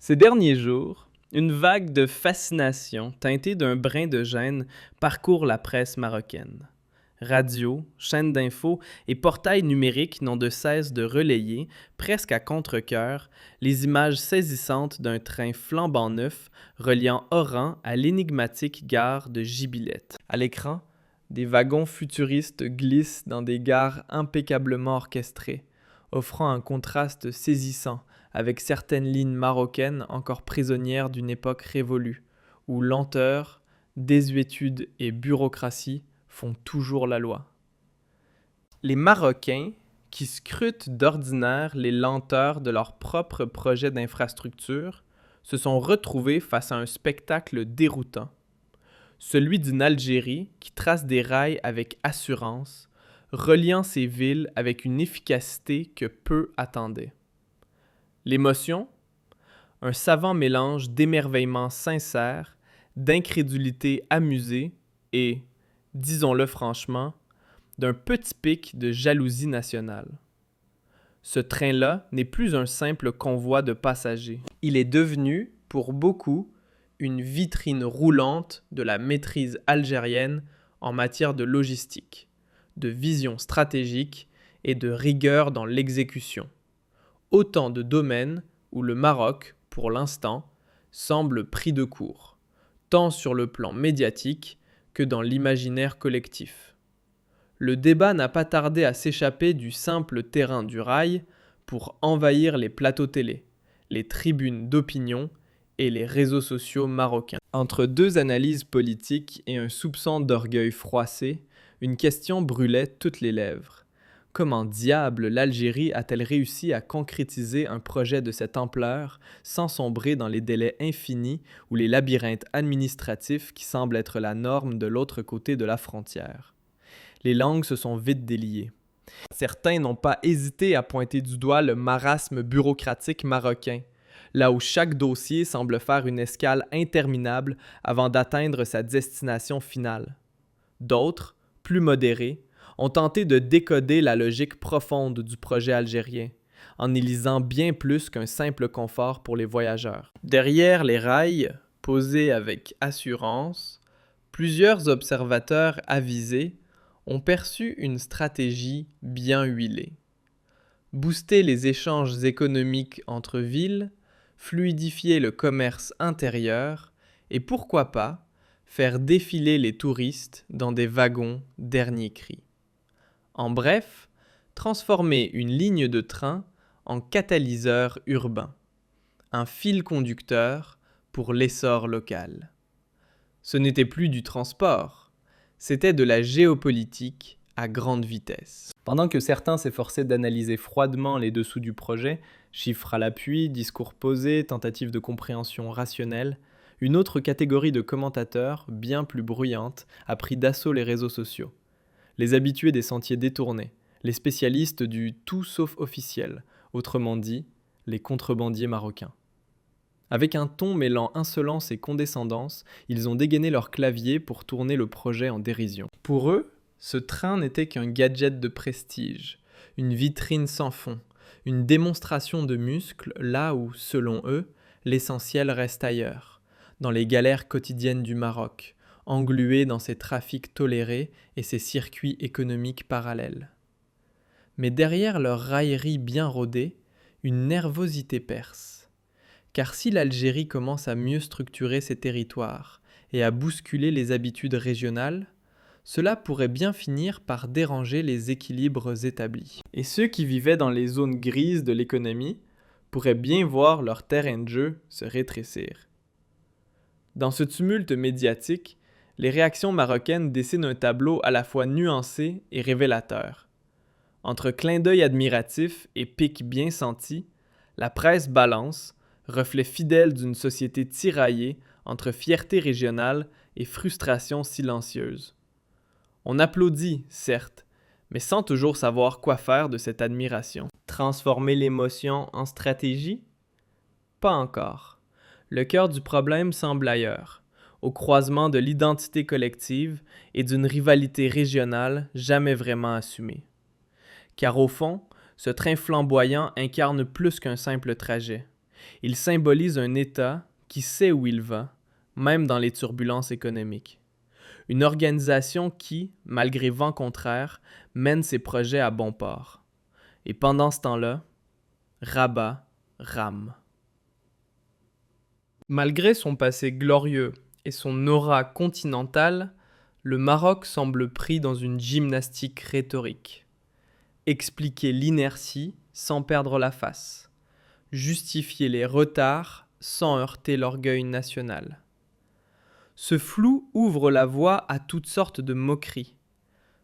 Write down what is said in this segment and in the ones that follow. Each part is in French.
Ces derniers jours, une vague de fascination teintée d'un brin de gêne parcourt la presse marocaine. Radios, chaînes d'infos et portails numériques n'ont de cesse de relayer, presque à contre-cœur, les images saisissantes d'un train flambant neuf reliant Oran à l'énigmatique gare de Gibilette. À l'écran, des wagons futuristes glissent dans des gares impeccablement orchestrées, offrant un contraste saisissant avec certaines lignes marocaines encore prisonnières d'une époque révolue, où lenteur, désuétude et bureaucratie font toujours la loi. Les Marocains, qui scrutent d'ordinaire les lenteurs de leurs propres projets d'infrastructure, se sont retrouvés face à un spectacle déroutant. Celui d'une Algérie qui trace des rails avec assurance, reliant ses villes avec une efficacité que peu attendaient. L'émotion? Un savant mélange d'émerveillement sincère, d'incrédulité amusée et, disons-le franchement, d'un petit pic de jalousie nationale. Ce train-là n'est plus un simple convoi de passagers. Il est devenu, pour beaucoup, une vitrine roulante de la maîtrise algérienne en matière de logistique, de vision stratégique et de rigueur dans l'exécution. Autant de domaines où le Maroc, pour l'instant, semble pris de court, tant sur le plan médiatique que dans l'imaginaire collectif. Le débat n'a pas tardé à s'échapper du simple terrain du rail pour envahir les plateaux télé, les tribunes d'opinion et les réseaux sociaux marocains. Entre deux analyses politiques et un soupçon d'orgueil froissé, une question brûlait toutes les lèvres. Comment diable l'Algérie a-t-elle réussi à concrétiser un projet de cette ampleur sans sombrer dans les délais infinis ou les labyrinthes administratifs qui semblent être la norme de l'autre côté de la frontière? Les langues se sont vite déliées. Certains n'ont pas hésité à pointer du doigt le marasme bureaucratique marocain, là où chaque dossier semble faire une escale interminable avant d'atteindre sa destination finale. D'autres, plus modérés, ont tenté de décoder la logique profonde du projet algérien, en y lisant bien plus qu'un simple confort pour les voyageurs. Derrière les rails, posés avec assurance, plusieurs observateurs avisés ont perçu une stratégie bien huilée. Booster les échanges économiques entre villes, fluidifier le commerce intérieur et pourquoi pas faire défiler les touristes dans des wagons dernier cri. En bref, transformer une ligne de train en catalyseur urbain, un fil conducteur pour l'essor local. Ce n'était plus du transport, c'était de la géopolitique à grande vitesse. Pendant que certains s'efforçaient d'analyser froidement les dessous du projet, chiffres à l'appui, discours posés, tentatives de compréhension rationnelle, une autre catégorie de commentateurs, bien plus bruyante, a pris d'assaut les réseaux sociaux. Les habitués des sentiers détournés, les spécialistes du tout sauf officiel, autrement dit, les contrebandiers marocains. Avec un ton mêlant insolence et condescendance, ils ont dégainé leur clavier pour tourner le projet en dérision. Pour eux, ce train n'était qu'un gadget de prestige, une vitrine sans fond, une démonstration de muscles là où, selon eux, l'essentiel reste ailleurs, dans les galères quotidiennes du Maroc, englué dans ses trafics tolérés et ses circuits économiques parallèles. Mais derrière leur raillerie bien rodée, une nervosité perce. Car si l'Algérie commence à mieux structurer ses territoires et à bousculer les habitudes régionales, cela pourrait bien finir par déranger les équilibres établis. Et ceux qui vivaient dans les zones grises de l'économie pourraient bien voir leur terrain de jeu se rétrécir. Dans ce tumulte médiatique, les réactions marocaines dessinent un tableau à la fois nuancé et révélateur. Entre clin d'œil admiratif et pics bien sentis, la presse balance, reflet fidèle d'une société tiraillée entre fierté régionale et frustration silencieuse. On applaudit, certes, mais sans toujours savoir quoi faire de cette admiration. Transformer l'émotion en stratégie? Pas encore. Le cœur du problème semble ailleurs, au croisement de l'identité collective et d'une rivalité régionale jamais vraiment assumée. Car au fond, ce train flamboyant incarne plus qu'un simple trajet. Il symbolise un État qui sait où il va, même dans les turbulences économiques. Une organisation qui, malgré vent contraire, mène ses projets à bon port. Et pendant ce temps-là, Rabat rame. Malgré son passé glorieux et son aura continentale, le Maroc semble pris dans une gymnastique rhétorique. Expliquer l'inertie sans perdre la face. Justifier les retards sans heurter l'orgueil national. Ce flou ouvre la voie à toutes sortes de moqueries,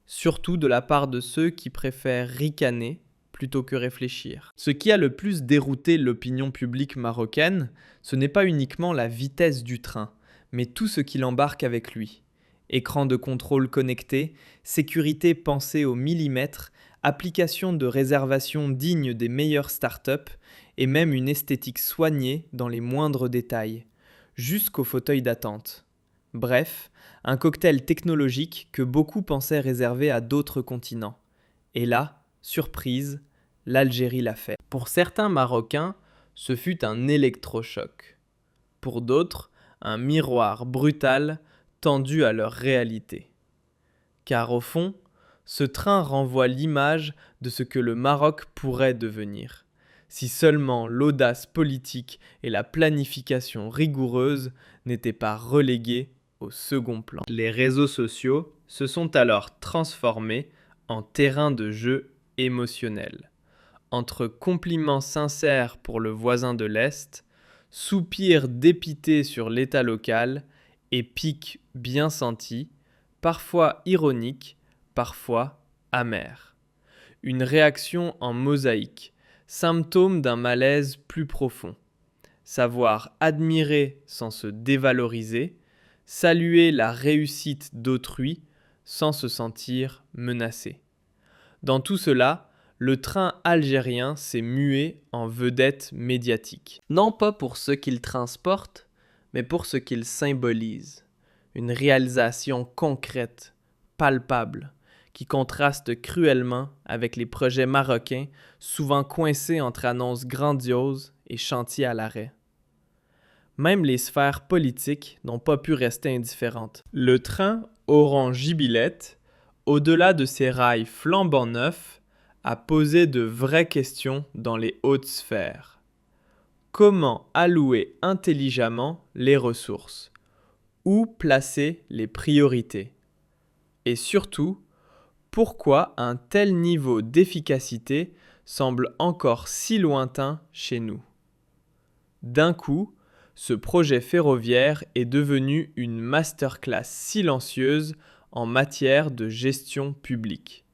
surtout de la part de ceux qui préfèrent ricaner plutôt que réfléchir. Ce qui a le plus dérouté l'opinion publique marocaine, ce n'est pas uniquement la vitesse du train, mais tout ce qu'il embarque avec lui. Écran de contrôle connecté, sécurité pensée au millimètre, application de réservation digne des meilleures startups et même une esthétique soignée dans les moindres détails, jusqu'au fauteuil d'attente. Bref, un cocktail technologique que beaucoup pensaient réservé à d'autres continents. Et là, surprise, l'Algérie l'a fait. Pour certains Marocains, ce fut un électrochoc. Pour d'autres, un miroir brutal tendu à leur réalité. Car au fond, ce train renvoie l'image de ce que le Maroc pourrait devenir, si seulement l'audace politique et la planification rigoureuse n'étaient pas reléguées au second plan. Les réseaux sociaux se sont alors transformés en terrain de jeu émotionnel. Entre compliments sincères pour le voisin de l'Est, soupirs dépités sur l'état local et pics bien sentis, parfois ironiques, parfois amers. Une réaction en mosaïque, symptôme d'un malaise plus profond. Savoir admirer sans se dévaloriser, saluer la réussite d'autrui sans se sentir menacé. Dans tout cela, le train algérien s'est mué en vedette médiatique. Non pas pour ce qu'il transporte, mais pour ce qu'il symbolise. Une réalisation concrète, palpable, qui contraste cruellement avec les projets marocains, souvent coincés entre annonces grandioses et chantiers à l'arrêt. Même les sphères politiques n'ont pas pu rester indifférentes. Le train Oran-Gibilette, au-delà de ses rails flambant neufs, a posé de vraies questions dans les hautes sphères. Comment allouer intelligemment les ressources? Où placer les priorités? Et surtout, pourquoi un tel niveau d'efficacité semble encore si lointain chez nous? D'un coup, ce projet ferroviaire est devenu une masterclass silencieuse en matière de gestion publique.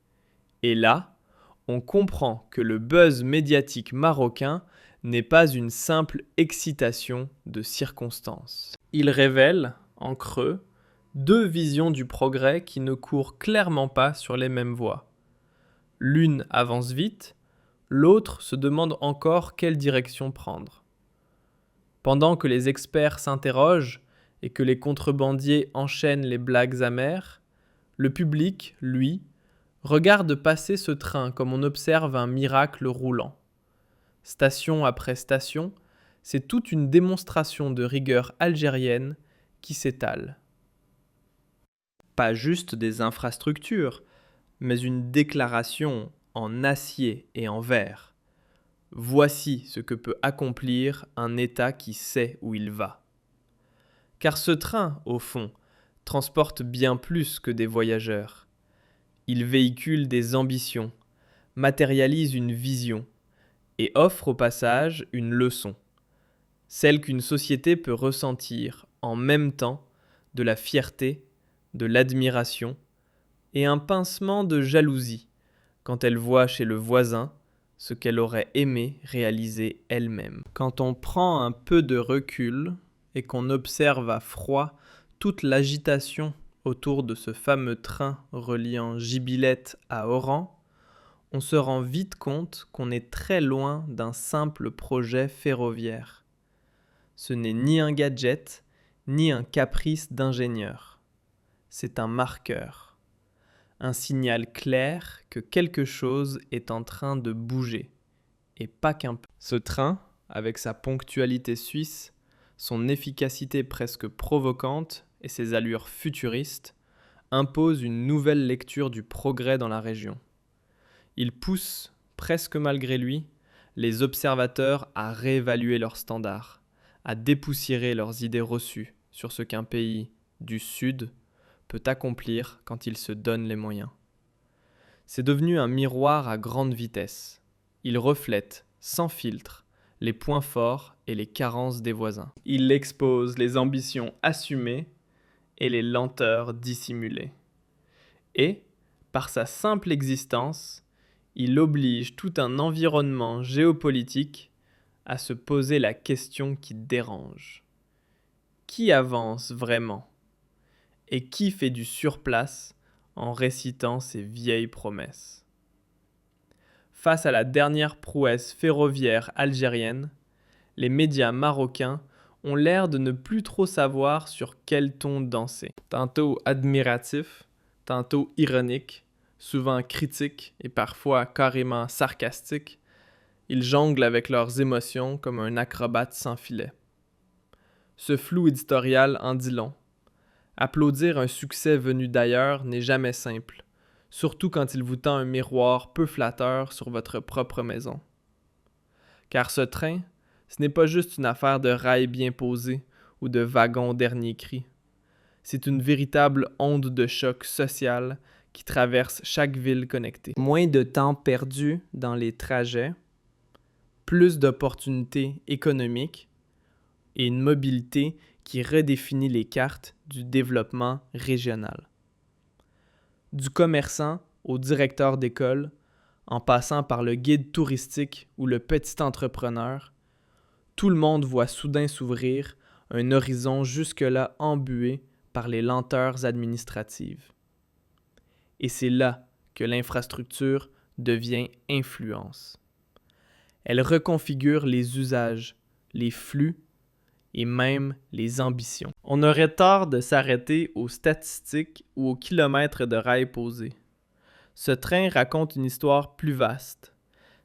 Et là, on comprend que le buzz médiatique marocain n'est pas une simple excitation de circonstance. Il révèle, en creux, deux visions du progrès qui ne courent clairement pas sur les mêmes voies. L'une avance vite, l'autre se demande encore quelle direction prendre. Pendant que les experts s'interrogent et que les contrebandiers enchaînent les blagues amères, le public, lui, regarde passer ce train comme on observe un miracle roulant. Station après station, c'est toute une démonstration de rigueur algérienne qui s'étale. Pas juste des infrastructures, mais une déclaration en acier et en verre. Voici ce que peut accomplir un État qui sait où il va. Car ce train, au fond, transporte bien plus que des voyageurs. Il véhicule des ambitions, matérialise une vision et offre au passage une leçon, celle qu'une société peut ressentir en même temps de la fierté, de l'admiration et un pincement de jalousie quand elle voit chez le voisin ce qu'elle aurait aimé réaliser elle-même. Quand on prend un peu de recul et qu'on observe à froid toute l'agitation autour de ce fameux train reliant Gibilette à Oran, on se rend vite compte qu'on est très loin d'un simple projet ferroviaire. Ce n'est ni un gadget, ni un caprice d'ingénieur. C'est un marqueur, un signal clair que quelque chose est en train de bouger, et pas qu'un peu. Ce train, avec sa ponctualité suisse, son efficacité presque provocante et ses allures futuristes, impose une nouvelle lecture du progrès dans la région. Il pousse, presque malgré lui, les observateurs à réévaluer leurs standards, à dépoussiérer leurs idées reçues sur ce qu'un pays du Sud peut accomplir quand il se donne les moyens. C'est devenu un miroir à grande vitesse. Il reflète, sans filtre, les points forts et les carences des voisins. Il expose les ambitions assumées et les lenteurs dissimulées. Et, par sa simple existence, il oblige tout un environnement géopolitique à se poser la question qui dérange. Qui avance vraiment? Et qui fait du surplace en récitant ses vieilles promesses? Face à la dernière prouesse ferroviaire algérienne, les médias marocains ont l'air de ne plus trop savoir sur quel ton danser. Tantôt admiratif, tantôt ironique, souvent critique et parfois carrément sarcastique, ils jonglent avec leurs émotions comme un acrobate sans filet. Ce flou éditorial en dit long. Applaudir un succès venu d'ailleurs n'est jamais simple, surtout quand il vous tend un miroir peu flatteur sur votre propre maison. Car ce train, ce n'est pas juste une affaire de rails bien posés ou de wagons dernier cri. C'est une véritable onde de choc social qui traverse chaque ville connectée. Moins de temps perdu dans les trajets, plus d'opportunités économiques et une mobilité qui redéfinit les cartes du développement régional. Du commerçant au directeur d'école, en passant par le guide touristique ou le petit entrepreneur, tout le monde voit soudain s'ouvrir un horizon jusque-là embué par les lenteurs administratives. Et c'est là que l'infrastructure devient influence. Elle reconfigure les usages, les flux et même les ambitions. On aurait tort de s'arrêter aux statistiques ou aux kilomètres de rails posés. Ce train raconte une histoire plus vaste,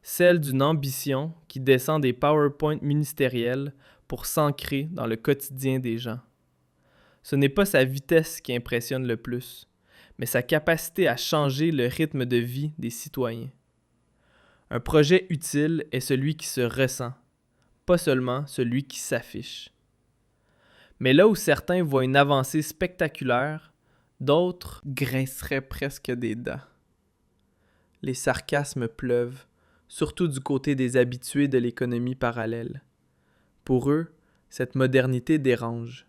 celle d'une ambition qui descend des PowerPoint ministériels pour s'ancrer dans le quotidien des gens. Ce n'est pas sa vitesse qui impressionne le plus, mais sa capacité à changer le rythme de vie des citoyens. Un projet utile est celui qui se ressent, pas seulement celui qui s'affiche. Mais là où certains voient une avancée spectaculaire, d'autres grinceraient presque des dents. Les sarcasmes pleuvent, surtout du côté des habitués de l'économie parallèle. Pour eux, cette modernité dérange.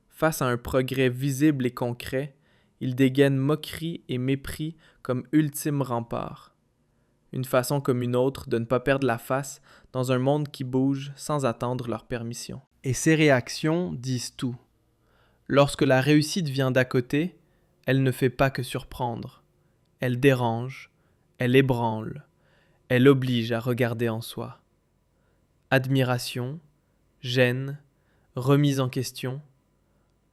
Face à un progrès visible et concret, ils dégainent moquerie et mépris comme ultime rempart. Une façon comme une autre de ne pas perdre la face dans un monde qui bouge sans attendre leur permission. Et ces réactions disent tout. Lorsque la réussite vient d'à côté, elle ne fait pas que surprendre. Elle dérange, elle ébranle, elle oblige à regarder en soi. Admiration, gêne, remise en question.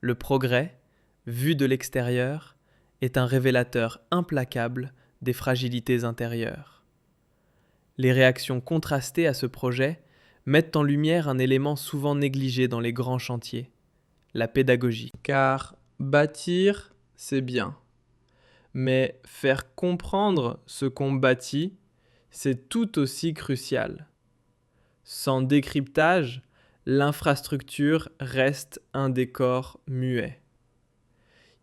Le progrès, vu de l'extérieur, est un révélateur implacable des fragilités intérieures. Les réactions contrastées à ce projet mettent en lumière un élément souvent négligé dans les grands chantiers, la pédagogie. Car bâtir, c'est bien. Mais faire comprendre ce qu'on bâtit, c'est tout aussi crucial. Sans décryptage, l'infrastructure reste un décor muet.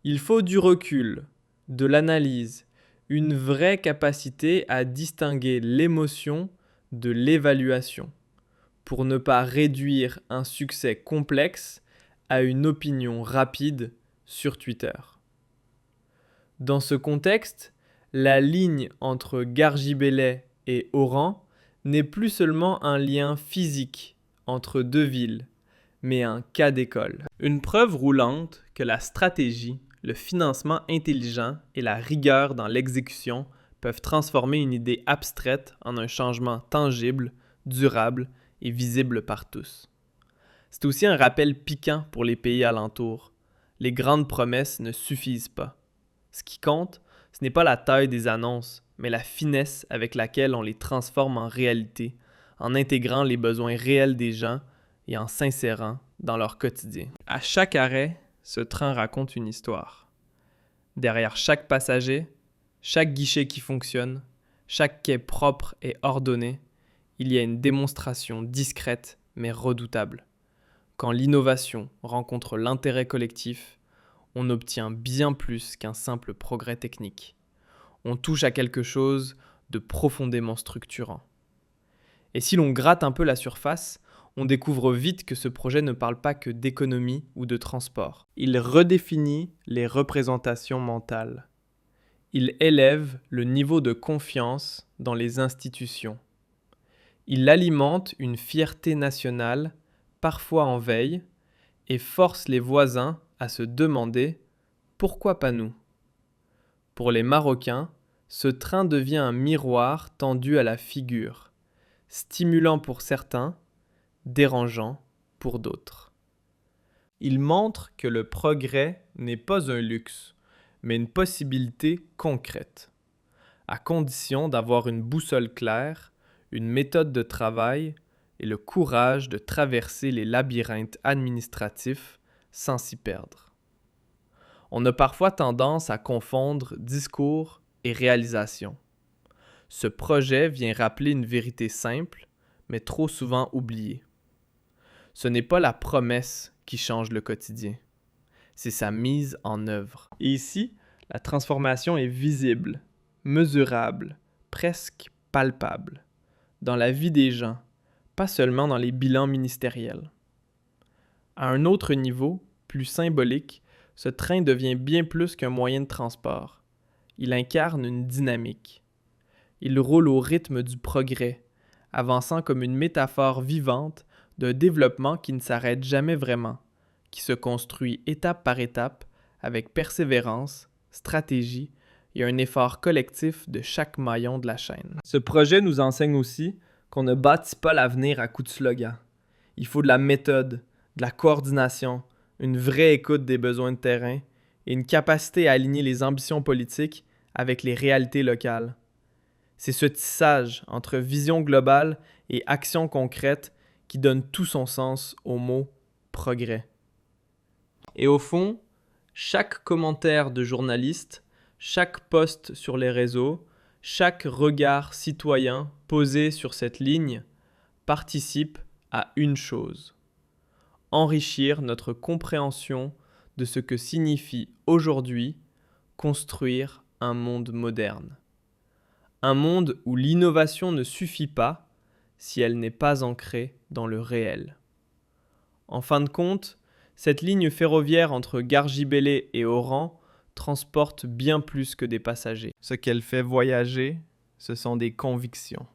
Il faut du recul, de l'analyse, une vraie capacité à distinguer l'émotion de l'évaluation, pour ne pas réduire un succès complexe à une opinion rapide sur Twitter. Dans ce contexte, la ligne entre Gargibellet et Oran n'est plus seulement un lien physique entre deux villes, mais un cas d'école. Une preuve roulante que la stratégie, le financement intelligent et la rigueur dans l'exécution peuvent transformer une idée abstraite en un changement tangible, durable et visible par tous. C'est aussi un rappel piquant pour les pays alentours. Les grandes promesses ne suffisent pas. Ce qui compte, ce n'est pas la taille des annonces, mais la finesse avec laquelle on les transforme en réalité, en intégrant les besoins réels des gens et en s'insérant dans leur quotidien. À chaque arrêt, ce train raconte une histoire. Derrière chaque passager, chaque guichet qui fonctionne, chaque quai propre et ordonné, il y a une démonstration discrète mais redoutable. Quand l'innovation rencontre l'intérêt collectif, on obtient bien plus qu'un simple progrès technique. On touche à quelque chose de profondément structurant. Et si l'on gratte un peu la surface, on découvre vite que ce projet ne parle pas que d'économie ou de transport. Il redéfinit les représentations mentales. Il élève le niveau de confiance dans les institutions. Il alimente une fierté nationale, parfois en veille, et force les voisins à se demander « Pourquoi pas nous ?» Pour les Marocains, ce train devient un miroir tendu à la figure, stimulant pour certains, dérangeant pour d'autres. Il montre que le progrès n'est pas un luxe, mais une possibilité concrète, à condition d'avoir une boussole claire, une méthode de travail et le courage de traverser les labyrinthes administratifs sans s'y perdre. On a parfois tendance à confondre discours et réalisation. Ce projet vient rappeler une vérité simple, mais trop souvent oubliée. Ce n'est pas la promesse qui change le quotidien, c'est sa mise en œuvre. Et ici, la transformation est visible, mesurable, presque palpable, dans la vie des gens, pas seulement dans les bilans ministériels. À un autre niveau, plus symbolique, ce train devient bien plus qu'un moyen de transport. Il incarne une dynamique. Il roule au rythme du progrès, avançant comme une métaphore vivante d'un développement qui ne s'arrête jamais vraiment, qui se construit étape par étape avec persévérance, stratégie et un effort collectif de chaque maillon de la chaîne. Ce projet nous enseigne aussi qu'on ne bâtit pas l'avenir à coups de slogan. Il faut de la méthode, de la coordination, une vraie écoute des besoins de terrain et une capacité à aligner les ambitions politiques avec les réalités locales. C'est ce tissage entre vision globale et action concrète qui donne tout son sens au mot « progrès ». Et au fond, chaque commentaire de journaliste, chaque post sur les réseaux, chaque regard citoyen posé sur cette ligne participe à une chose: enrichir notre compréhension de ce que signifie aujourd'hui construire un monde moderne. Un monde où l'innovation ne suffit pas si elle n'est pas ancrée dans le réel. En fin de compte, cette ligne ferroviaire entre Gargibellé et Oran transporte bien plus que des passagers. Ce qu'elle fait voyager, ce sont des convictions,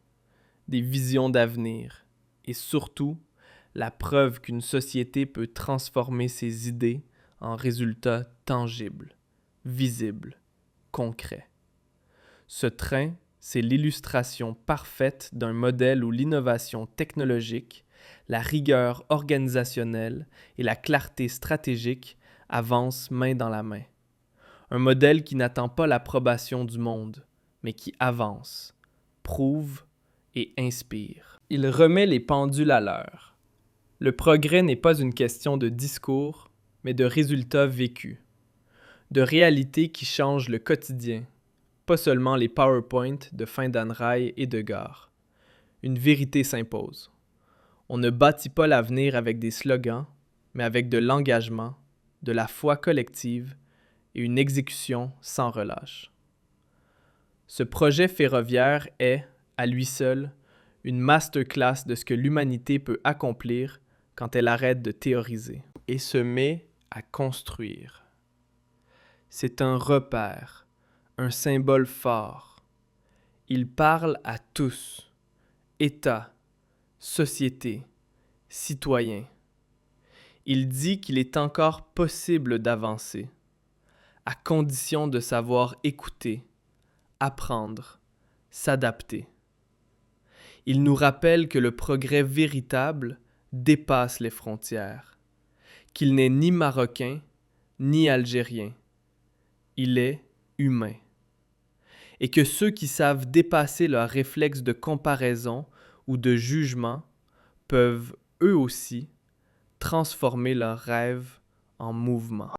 des visions d'avenir et surtout la preuve qu'une société peut transformer ses idées en résultats tangibles, visibles, concrets. Ce train, c'est l'illustration parfaite d'un modèle où l'innovation technologique, la rigueur organisationnelle et la clarté stratégique avancent main dans la main. Un modèle qui n'attend pas l'approbation du monde, mais qui avance, prouve et inspire. Il remet les pendules à l'heure. Le progrès n'est pas une question de discours, mais de résultats vécus, de réalités qui changent le quotidien, pas seulement les PowerPoint de fin d'ANRAI et de gare. Une vérité s'impose. On ne bâtit pas l'avenir avec des slogans, mais avec de l'engagement, de la foi collective et une exécution sans relâche. Ce projet ferroviaire est, à lui seul, une masterclass de ce que l'humanité peut accomplir quand elle arrête de théoriser et se met à construire. C'est un repère, un symbole fort. Il parle à tous, État, société, citoyens. Il dit qu'il est encore possible d'avancer, à condition de savoir écouter, apprendre, s'adapter. Il nous rappelle que le progrès véritable dépasse les frontières, qu'il n'est ni marocain ni algérien. Il est humain. Et que ceux qui savent dépasser leurs réflexes de comparaison ou de jugement peuvent, eux aussi, transformer leurs rêves en mouvement.